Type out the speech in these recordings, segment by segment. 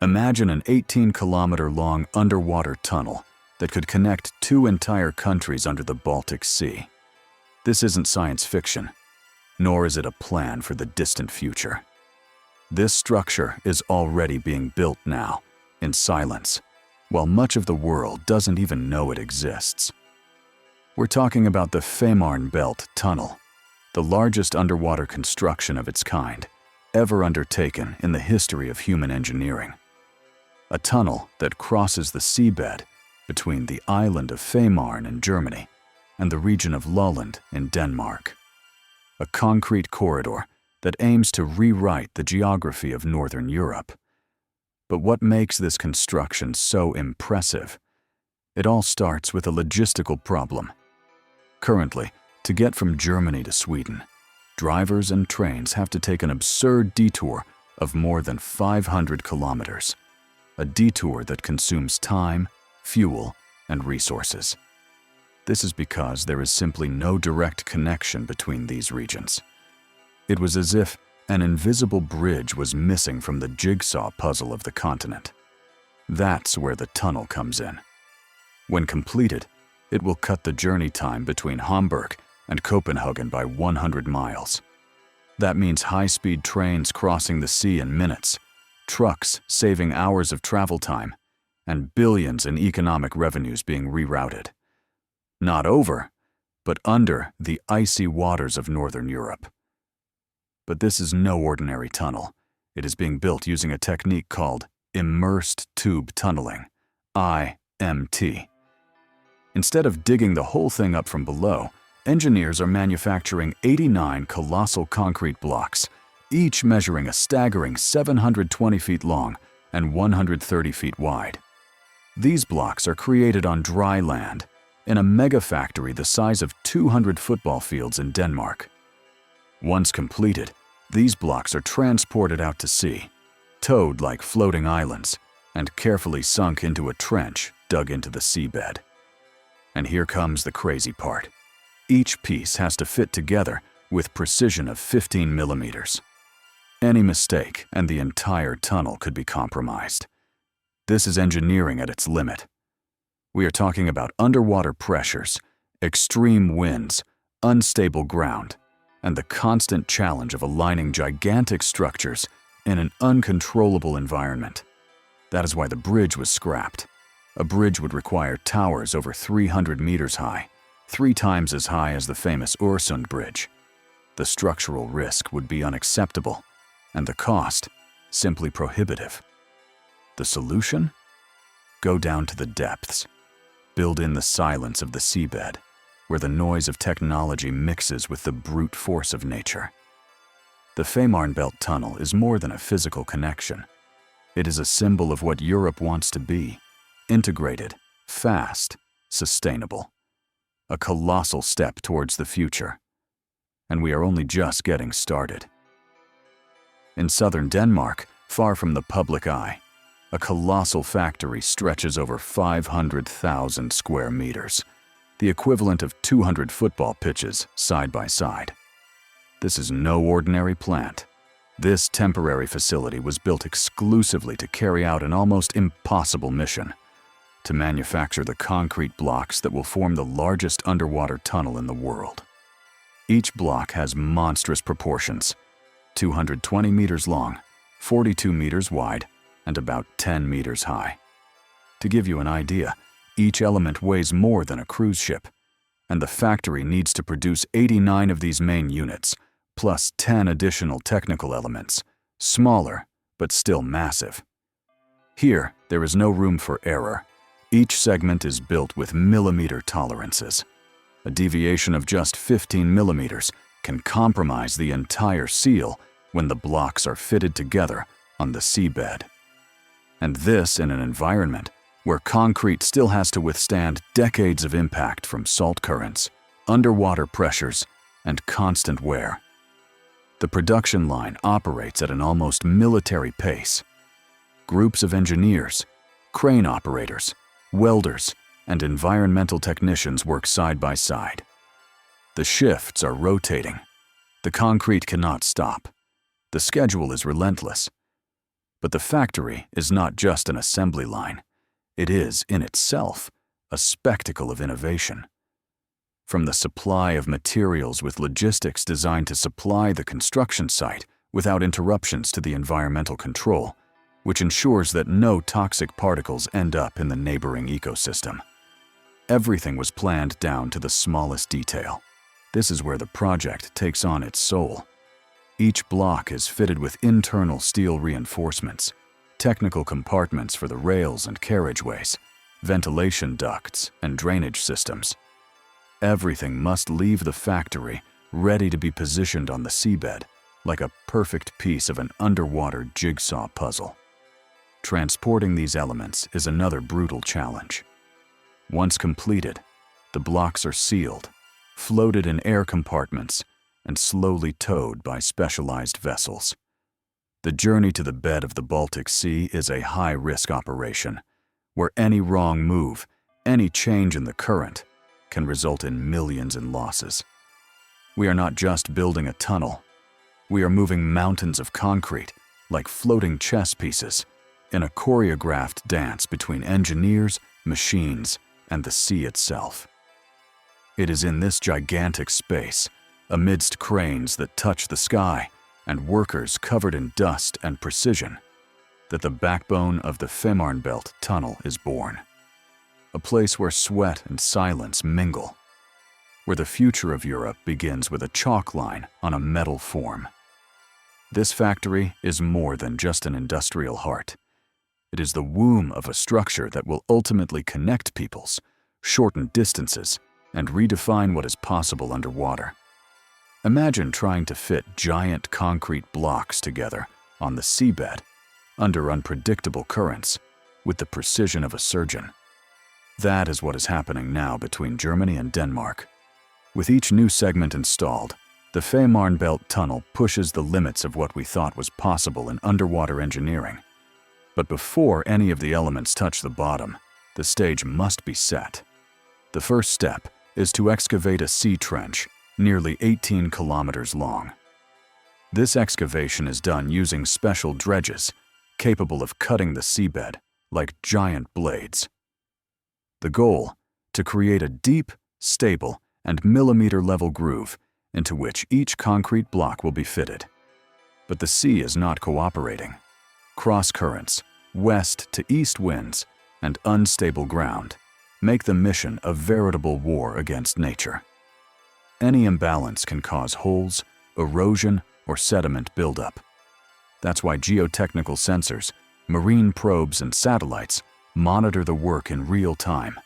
Imagine an 18-kilometer-long underwater tunnel that could connect 2 entire countries under the Baltic Sea. This isn't science fiction, nor is it a plan for the distant future. This structure is already being built now, in silence, while much of the world doesn't even know it exists. We're talking about the Fehmarnbelt Tunnel, the largest underwater construction of its kind ever undertaken in the history of human engineering. A tunnel that crosses the seabed between the island of Fehmarn in Germany and the region of Lolland in Denmark. A concrete corridor that aims to rewrite the geography of Northern Europe. But what makes this construction so impressive? It all starts with a logistical problem. Currently, to get from Germany to Sweden, drivers and trains have to take an absurd detour of more than 500 kilometers. A detour that consumes time, fuel, and resources. This is because there is simply no direct connection between these regions. It was as if an invisible bridge was missing from the jigsaw puzzle of the continent. That's where the tunnel comes in. When completed, it will cut the journey time between Hamburg and Copenhagen by 100 miles. That means high-speed trains crossing the sea in minutes, trucks saving hours of travel time, and billions in economic revenues being rerouted. Not over, but under the icy waters of Northern Europe. But this is no ordinary tunnel. It is being built using a technique called immersed tube tunneling, IMT. Instead of digging the whole thing up from below, engineers are manufacturing 89 colossal concrete blocks, each measuring a staggering 720 feet long and 130 feet wide. These blocks are created on dry land in a mega factory the size of 200 football fields in Denmark. Once completed, these blocks are transported out to sea, towed like floating islands, and carefully sunk into a trench dug into the seabed. And here comes the crazy part. Each piece has to fit together with precision of 15 millimeters. Any mistake and the entire tunnel could be compromised. This is engineering at its limit. We are talking about underwater pressures, extreme winds, unstable ground, and the constant challenge of aligning gigantic structures in an uncontrollable environment. That is why the bridge was scrapped. A bridge would require towers over 300 meters high, 3 times as high as the famous Øresund Bridge. The structural risk would be unacceptable, and the cost simply prohibitive. The solution? Go down to the depths. Build in the silence of the seabed, where the noise of technology mixes with the brute force of nature. The Fehmarnbelt Tunnel is more than a physical connection. It is a symbol of what Europe wants to be: integrated, fast, sustainable. A colossal step towards the future. And we are only just getting started. In southern Denmark, far from the public eye, a colossal factory stretches over 500,000 square meters, the equivalent of 200 football pitches side by side. This is no ordinary plant. This temporary facility was built exclusively to carry out an almost impossible mission: to manufacture the concrete blocks that will form the largest underwater tunnel in the world. Each block has monstrous proportions: 220 meters long, 42 meters wide, and about 10 meters high. To give you an idea, each element weighs more than a cruise ship, and the factory needs to produce 89 of these main units, plus 10 additional technical elements, smaller but still massive. Here, there is no room for error. Each segment is built with millimeter tolerances. A deviation of just 15 millimeters can compromise the entire seal when the blocks are fitted together on the seabed. And this in an environment where concrete still has to withstand decades of impact from salt currents, underwater pressures, and constant wear. The production line operates at an almost military pace. Groups of engineers, crane operators, welders, and environmental technicians work side by side. The shifts are rotating. The concrete cannot stop. The schedule is relentless. But the factory is not just an assembly line. It is, in itself, a spectacle of innovation. From the supply of materials with logistics designed to supply the construction site without interruptions to the environmental control, which ensures that no toxic particles end up in the neighboring ecosystem. Everything was planned down to the smallest detail. This is where the project takes on its soul. Each block is fitted with internal steel reinforcements, technical compartments for the rails and carriageways, ventilation ducts, and drainage systems. Everything must leave the factory ready to be positioned on the seabed, like a perfect piece of an underwater jigsaw puzzle. Transporting these elements is another brutal challenge. Once completed, the blocks are sealed, floated in air compartments, and slowly towed by specialized vessels. The journey to the bed of the Baltic Sea is a high-risk operation, where any wrong move, any change in the current, can result in millions in losses. We are not just building a tunnel. We are moving mountains of concrete, like floating chess pieces, in a choreographed dance between engineers, machines, and the sea itself. It is in this gigantic space, amidst cranes that touch the sky and workers covered in dust and precision, that the backbone of the Fehmarnbelt tunnel is born. A place where sweat and silence mingle, where the future of Europe begins with a chalk line on a metal form. This factory is more than just an industrial heart. It is the womb of a structure that will ultimately connect peoples, shorten distances, and redefine what is possible underwater. Imagine trying to fit giant concrete blocks together on the seabed, under unpredictable currents, with the precision of a surgeon. That is what is happening now between Germany and Denmark. With each new segment installed, the Fehmarnbelt tunnel pushes the limits of what we thought was possible in underwater engineering. But before any of the elements touch the bottom, the stage must be set. The first step is to excavate a sea trench nearly 18 kilometers long. This excavation is done using special dredges capable of cutting the seabed like giant blades. The goal: to create a deep, stable, and millimeter-level groove into which each concrete block will be fitted. But the sea is not cooperating. Cross currents, west to east winds, and unstable ground make the mission a veritable war against nature. Any imbalance can cause holes, erosion, or sediment buildup. That's why geotechnical sensors, marine probes, and satellites monitor the work in real time,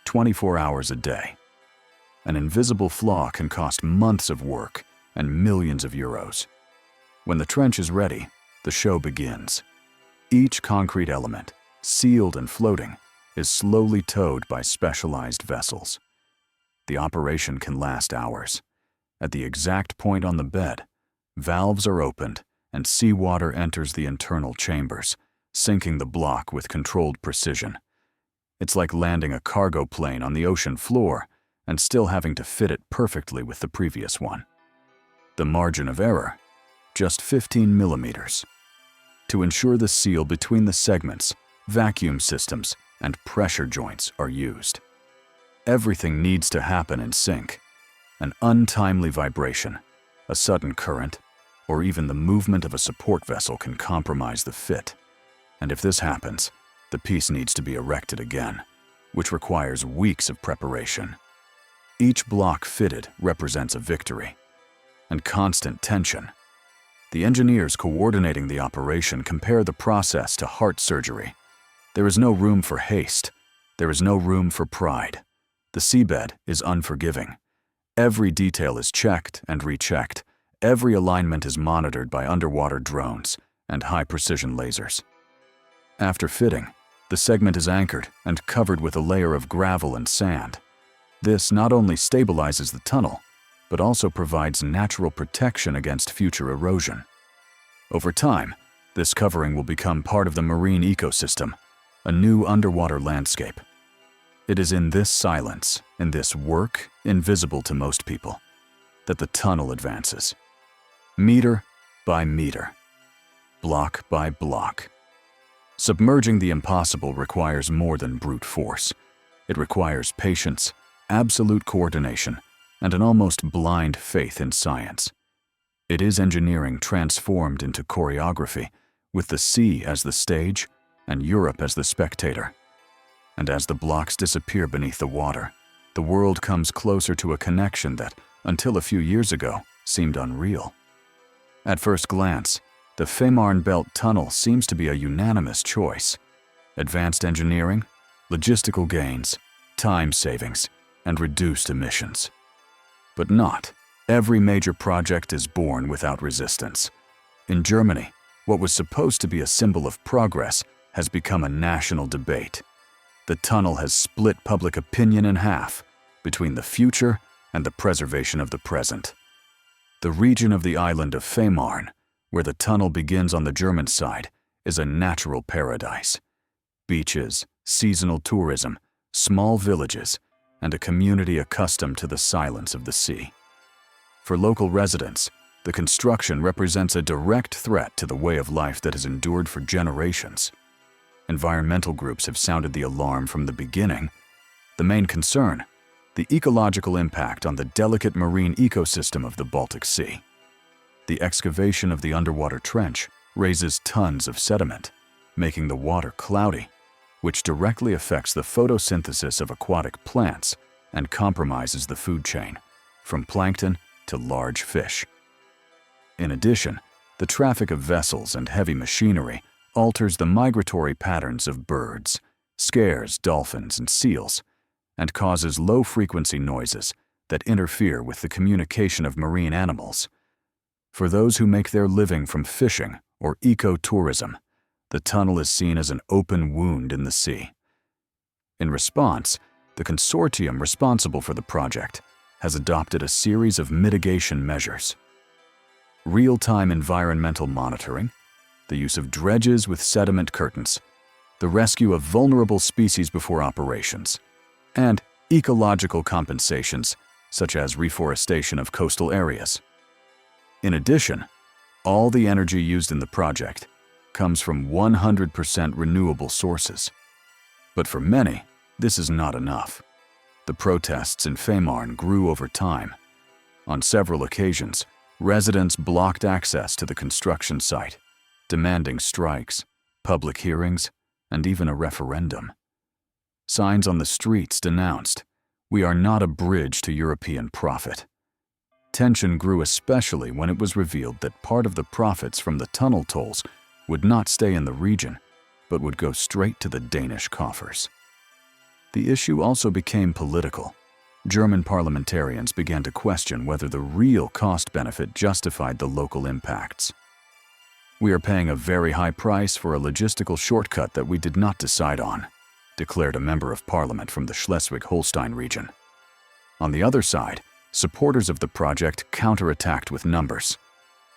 24 hours a day. An invisible flaw can cost months of work and millions of euros. When the trench is ready, the show begins. Each concrete element, sealed and floating, is slowly towed by specialized vessels. The operation can last hours. At the exact point on the bed, valves are opened and seawater enters the internal chambers, sinking the block with controlled precision. It's like landing a cargo plane on the ocean floor and still having to fit it perfectly with the previous one. The margin of error: just 15 millimeters. To ensure the seal between the segments, vacuum systems and pressure joints are used. Everything needs to happen in sync. An untimely vibration, a sudden current, or even the movement of a support vessel can compromise the fit. And if this happens, the piece needs to be erected again, which requires weeks of preparation. Each block fitted represents a victory, and constant tension. The engineers coordinating the operation compare the process to heart surgery. There is no room for haste. There is no room for pride. The seabed is unforgiving. Every detail is checked and rechecked. Every alignment is monitored by underwater drones and high-precision lasers. After fitting, the segment is anchored and covered with a layer of gravel and sand. This not only stabilizes the tunnel, but also provides natural protection against future erosion. Over time, this covering will become part of the marine ecosystem, a new underwater landscape. It is in this silence, in this work, invisible to most people, that the tunnel advances. Meter by meter, block by block, Submerging the impossible requires more than brute force. It requires patience, absolute coordination, and an almost blind faith in science. It is engineering transformed into choreography, with the sea as the stage and Europe as the spectator. And as the blocks disappear beneath the water, the world comes closer to a connection that, until a few years ago, seemed unreal. At first glance, the Fehmarnbelt Tunnel seems to be a unanimous choice. Advanced engineering, logistical gains, time savings, and reduced emissions. But not every major project is born without resistance. In Germany, what was supposed to be a symbol of progress has become a national debate. The tunnel has split public opinion in half between the future and the preservation of the present. The region of the island of Fehmarn, where the tunnel begins on the German side, is a natural paradise. Beaches, seasonal tourism, small villages, and a community accustomed to the silence of the sea. For local residents, the construction represents a direct threat to the way of life that has endured for generations. Environmental groups have sounded the alarm from the beginning. The main concern, the ecological impact on the delicate marine ecosystem of the Baltic Sea. The excavation of the underwater trench raises tons of sediment, making the water cloudy, which directly affects the photosynthesis of aquatic plants and compromises the food chain, from plankton to large fish. In addition, the traffic of vessels and heavy machinery alters the migratory patterns of birds, scares dolphins and seals, and causes low-frequency noises that interfere with the communication of marine animals. For those who make their living from fishing or ecotourism, the tunnel is seen as an open wound in the sea. In response, the consortium responsible for the project has adopted a series of mitigation measures. Real-time environmental monitoring, the use of dredges with sediment curtains, the rescue of vulnerable species before operations, and ecological compensations such as reforestation of coastal areas. In addition, all the energy used in the project comes from 100% renewable sources. But for many, this is not enough. The protests in Fehmarn grew over time. On several occasions, residents blocked access to the construction site, demanding strikes, public hearings, and even a referendum. Signs on the streets denounced, "We are not a bridge to European profit." Tension grew especially when it was revealed that part of the profits from the tunnel tolls would not stay in the region, but would go straight to the Danish coffers. The issue also became political. German parliamentarians began to question whether the real cost-benefit justified the local impacts. "We are paying a very high price for a logistical shortcut that we did not decide on," declared a member of parliament from the Schleswig-Holstein region. On the other side, supporters of the project counterattacked with numbers.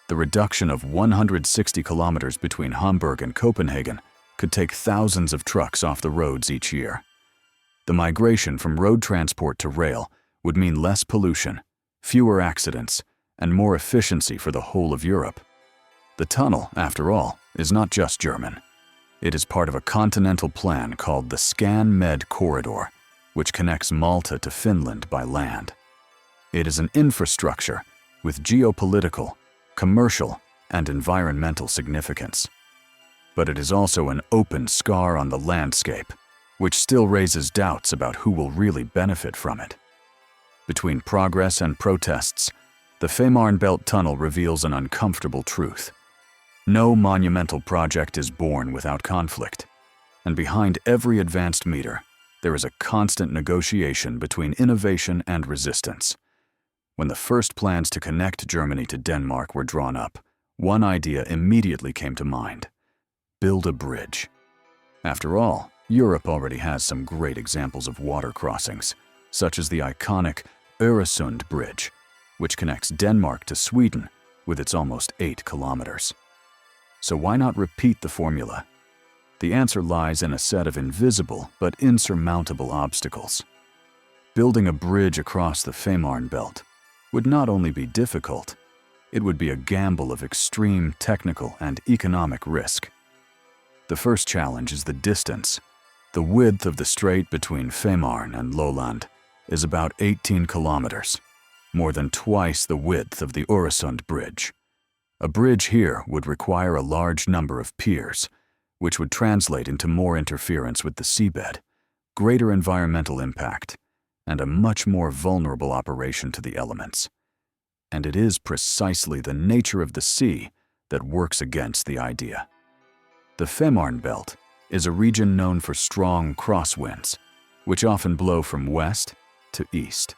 The reduction of 160 kilometers between Hamburg and Copenhagen could take thousands of trucks off the roads each year. The migration from road transport to rail would mean less pollution, fewer accidents, and more efficiency for the whole of Europe. The tunnel, after all, is not just German. It is part of a continental plan called the Scan-Med Corridor, which connects Malta to Finland by land. It is an infrastructure with geopolitical, commercial, and environmental significance. But it is also an open scar on the landscape, which still raises doubts about who will really benefit from it. Between progress and protests, the Fehmarnbelt Tunnel reveals an uncomfortable truth. No monumental project is born without conflict, and behind every advanced meter, there is a constant negotiation between innovation and resistance. When the first plans to connect Germany to Denmark were drawn up, one idea immediately came to mind: build a bridge. After all, Europe already has some great examples of water crossings, such as the iconic Öresund Bridge, which connects Denmark to Sweden with its almost 8 kilometers. So why not repeat the formula? The answer lies in a set of invisible but insurmountable obstacles. Building a bridge across the Fehmarnbelt would not only be difficult, it would be a gamble of extreme technical and economic risk. The first challenge is the distance. The width of the strait between Fehmarn and Lolland is about 18 kilometers, more than twice the width of the Øresund Bridge. A bridge here would require a large number of piers, which would translate into more interference with the seabed, greater environmental impact, and a much more vulnerable operation to the elements. And it is precisely the nature of the sea that works against the idea. The Fehmarnbelt is a region known for strong crosswinds, which often blow from west to east.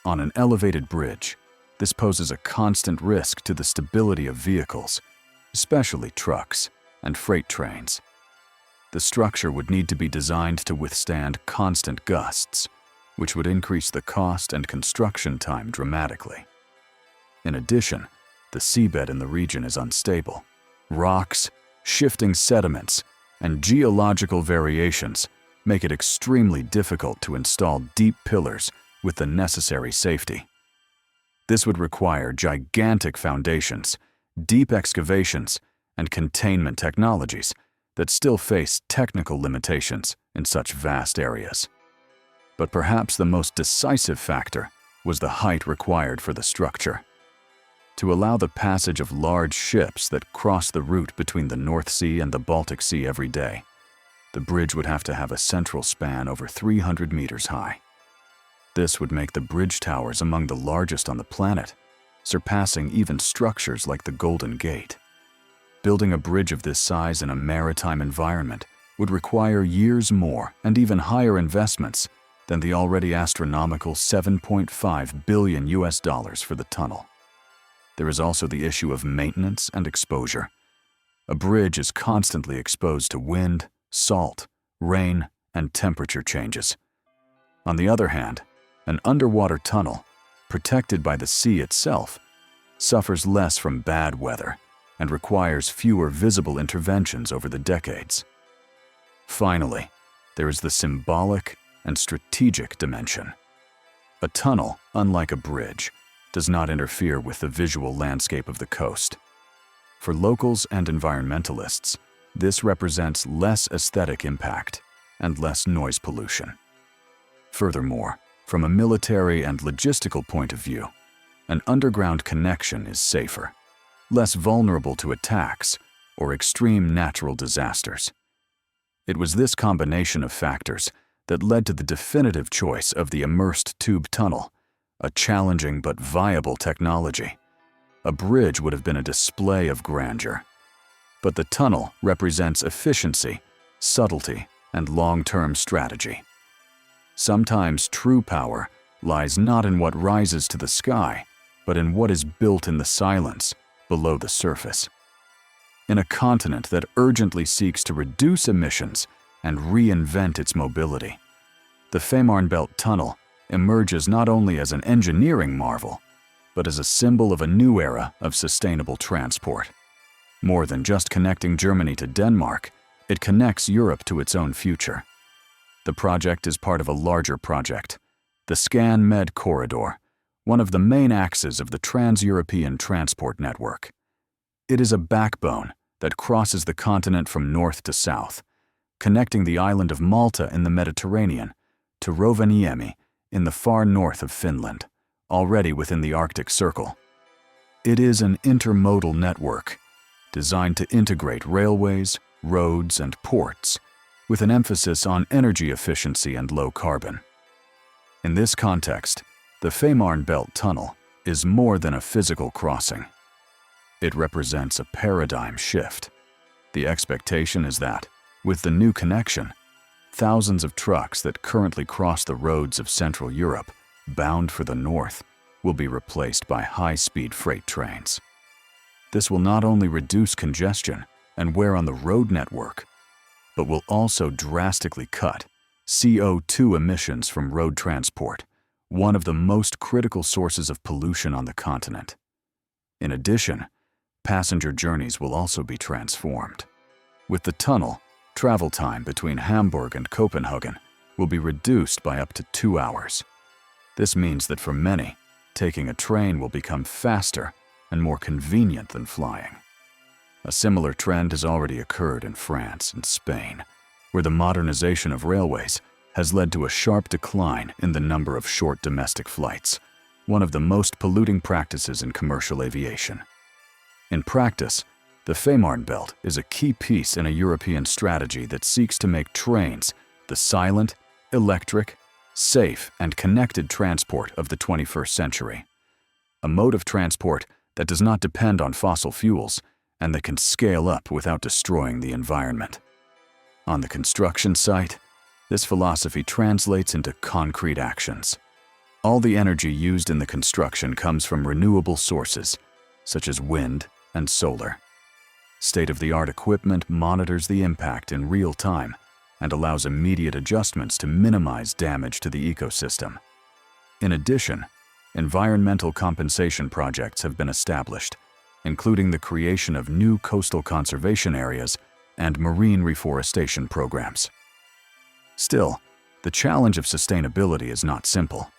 On an elevated bridge, this poses a constant risk to the stability of vehicles, especially trucks and freight trains. The structure would need to be designed to withstand constant gusts, which would increase the cost and construction time dramatically. In addition, the seabed in the region is unstable. Rocks, shifting sediments, and geological variations make it extremely difficult to install deep pillars with the necessary safety. This would require gigantic foundations, deep excavations, and containment technologies that still face technical limitations in such vast areas. But perhaps the most decisive factor was the height required for the structure. To allow the passage of large ships that cross the route between the North Sea and the Baltic Sea every day, the bridge would have to have a central span over 300 meters high. This would make the bridge towers among the largest on the planet, surpassing even structures like the Golden Gate. Building a bridge of this size in a maritime environment would require years more and even higher investments than the already astronomical $7.5 billion for the tunnel. There is also the issue of maintenance and exposure. A bridge is constantly exposed to wind, salt, rain, and temperature changes. On the other hand, an underwater tunnel, protected by the sea itself, suffers less from bad weather and requires fewer visible interventions over the decades. Finally, there is the symbolic and strategic dimension. A tunnel, unlike a bridge, does not interfere with the visual landscape of the coast. For locals and environmentalists, this represents less aesthetic impact and less noise pollution. Furthermore, from a military and logistical point of view, an underground connection is safer, less vulnerable to attacks or extreme natural disasters. It was this combination of factors that led to the definitive choice of the immersed tube tunnel, a challenging but viable technology. A bridge would have been a display of grandeur, but the tunnel represents efficiency, subtlety, and long-term strategy. Sometimes true power lies not in what rises to the sky, but in what is built in the silence below the surface. In a continent that urgently seeks to reduce emissions and reinvent its mobility, the Fehmarnbelt Tunnel emerges not only as an engineering marvel, but as a symbol of a new era of sustainable transport. More than just connecting Germany to Denmark, it connects Europe to its own future. The project is part of a larger project, the ScanMed Corridor, one of the main axes of the Trans-European Transport Network. It is a backbone that crosses the continent from north to south, connecting the island of Malta in the Mediterranean to Rovaniemi in the far north of Finland, already within the Arctic Circle. It is an intermodal network designed to integrate railways, roads, and ports, with an emphasis on energy efficiency and low carbon. In this context, the Fehmarnbelt Tunnel is more than a physical crossing. It represents a paradigm shift. The expectation is that, with the new connection, thousands of trucks that currently cross the roads of Central Europe, bound for the north, will be replaced by high-speed freight trains. This will not only reduce congestion and wear on the road network, but will also drastically cut CO2 emissions from road transport, one of the most critical sources of pollution on the continent. In addition, passenger journeys will also be transformed. With the tunnel, travel time between Hamburg and Copenhagen will be reduced by up to 2 hours. This means that for many, taking a train will become faster and more convenient than flying. A similar trend has already occurred in France and Spain, where the modernization of railways has led to a sharp decline in the number of short domestic flights, one of the most polluting practices in commercial aviation. In practice, the Fehmarnbelt is a key piece in a European strategy that seeks to make trains the silent, electric, safe, and connected transport of the 21st century. A mode of transport that does not depend on fossil fuels and that can scale up without destroying the environment. On the construction site, this philosophy translates into concrete actions. All the energy used in the construction comes from renewable sources, such as wind and solar. State-of-the-art equipment monitors the impact in real time and allows immediate adjustments to minimize damage to the ecosystem. In addition, environmental compensation projects have been established, including the creation of new coastal conservation areas and marine reforestation programs. Still, the challenge of sustainability is not simple.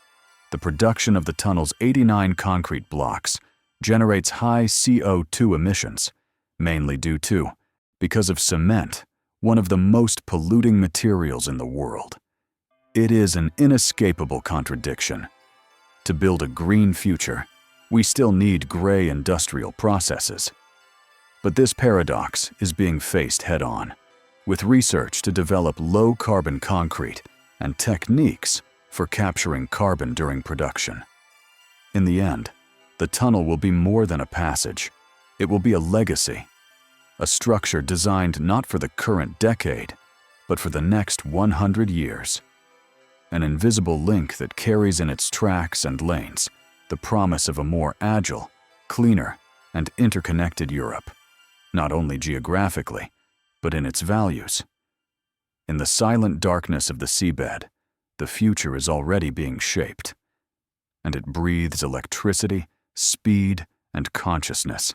The production of the tunnel's 89 concrete blocks generates high CO2 emissions, mainly due to, because of cement, one of the most polluting materials in the world. It is an inescapable contradiction. To build a green future, we still need gray industrial processes. But this paradox is being faced head-on, with research to develop low-carbon concrete and techniques for capturing carbon during production. In the end, the tunnel will be more than a passage. It will be a legacy, a structure designed not for the current decade, but for the next 100 years. An invisible link that carries in its tracks and lanes the promise of a more agile, cleaner, and interconnected Europe, not only geographically, but in its values. In the silent darkness of the seabed, the future is already being shaped, and it breathes electricity, speed, and consciousness.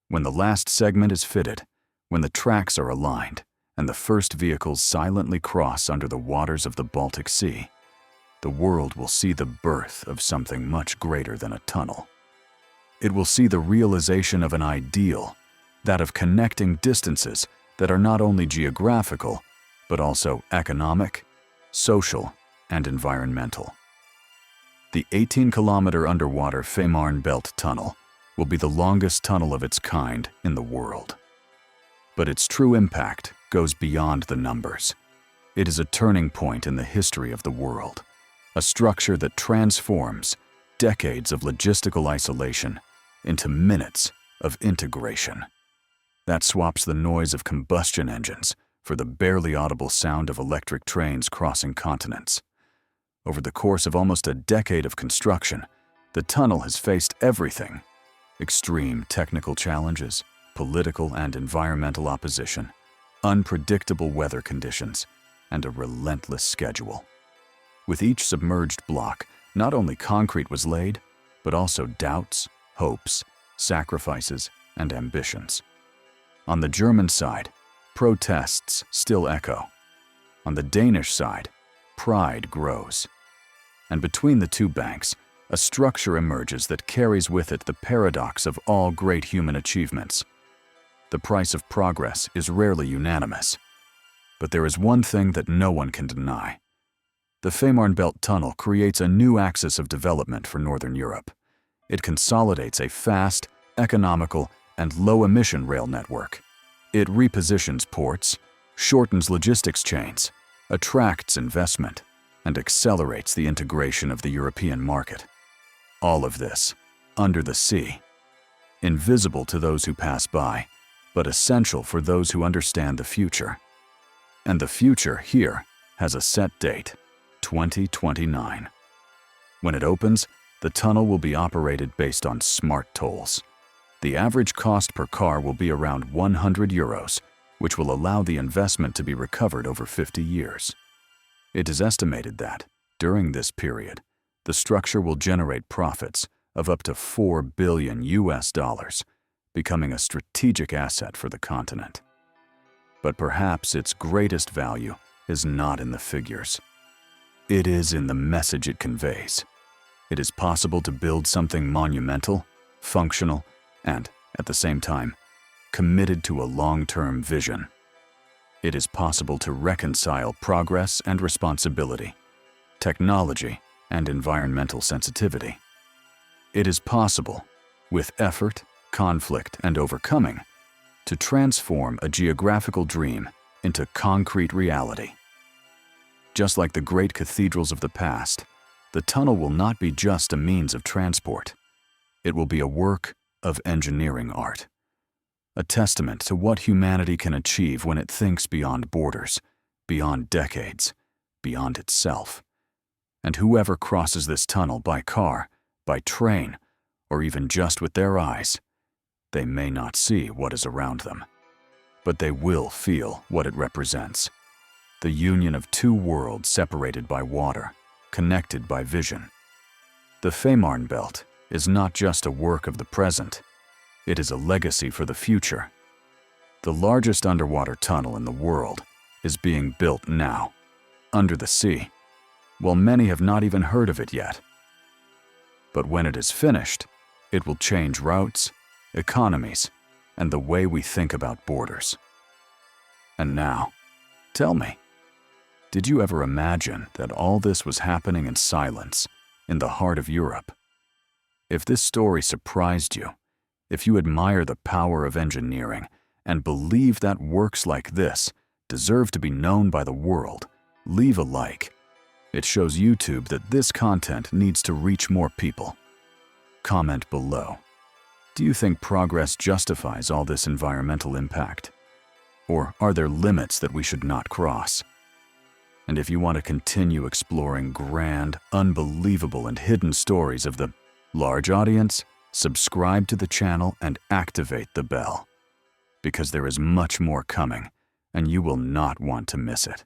When the last segment is fitted, when the tracks are aligned, and the first vehicles silently cross under the waters of the Baltic Sea, the world will see the birth of something much greater than a tunnel. It will see the realization of an ideal, that of connecting distances that are not only geographical, but also economic, social, and environmental. The 18-kilometer underwater Fehmarnbelt tunnel will be the longest tunnel of its kind in the world. But its true impact goes beyond the numbers. It is a turning point in the history of the world, a structure that transforms decades of logistical isolation into minutes of integration. That swaps the noise of combustion engines for the barely audible sound of electric trains crossing continents. Over the course of almost a decade of construction, the tunnel has faced everything: extreme technical challenges, political and environmental opposition, unpredictable weather conditions, and a relentless schedule. With each submerged block, not only concrete was laid, but also doubts, hopes, sacrifices, and ambitions. On the German side, protests still echo. On the Danish side, pride grows. And between the two banks, a structure emerges that carries with it the paradox of all great human achievements. The price of progress is rarely unanimous. But there is one thing that no one can deny. The Fehmarnbelt Tunnel creates a new axis of development for Northern Europe. It consolidates a fast, economical, and low-emission rail network. It repositions ports, shortens logistics chains, attracts investment, and accelerates the integration of the European market. All of this, under the sea. Invisible to those who pass by, but essential for those who understand the future. And the future here has a set date: 2029. When it opens, the tunnel will be operated based on smart tolls. The average cost per car will be around €100, which will allow the investment to be recovered over 50 years. It is estimated that, during this period, the structure will generate profits of up to $4 billion, becoming a strategic asset for the continent. But perhaps its greatest value is not in the figures. It is in the message it conveys. It is possible to build something monumental, functional, and, at the same time, committed to a long-term vision. It is possible to reconcile progress and responsibility, technology and environmental sensitivity. It is possible, with effort, conflict, and overcoming, to transform a geographical dream into concrete reality. Just like the great cathedrals of the past, the tunnel will not be just a means of transport. It will be a work of engineering art, a testament to what humanity can achieve when it thinks beyond borders, beyond decades, beyond itself. And whoever crosses this tunnel by car, by train, or even just with their eyes, they may not see what is around them, but they will feel what it represents. The union of two worlds separated by water, connected by vision. The Fehmarnbelt is not just a work of the present, it is a legacy for the future. The largest underwater tunnel in the world is being built now, under the sea, while many have not even heard of it yet. But when it is finished, it will change routes, economies, and the way we think about borders. And now, tell me, did you ever imagine that all this was happening in silence, in the heart of Europe? If this story surprised you, if you admire the power of engineering and believe that works like this deserve to be known by the world, leave a like. It shows YouTube that this content needs to reach more people. Comment below. Do you think progress justifies all this environmental impact? Or are there limits that we should not cross? And if you want to continue exploring grand, unbelievable, and hidden stories of the large audience, subscribe to the channel and activate the bell, because there is much more coming, and you will not want to miss it.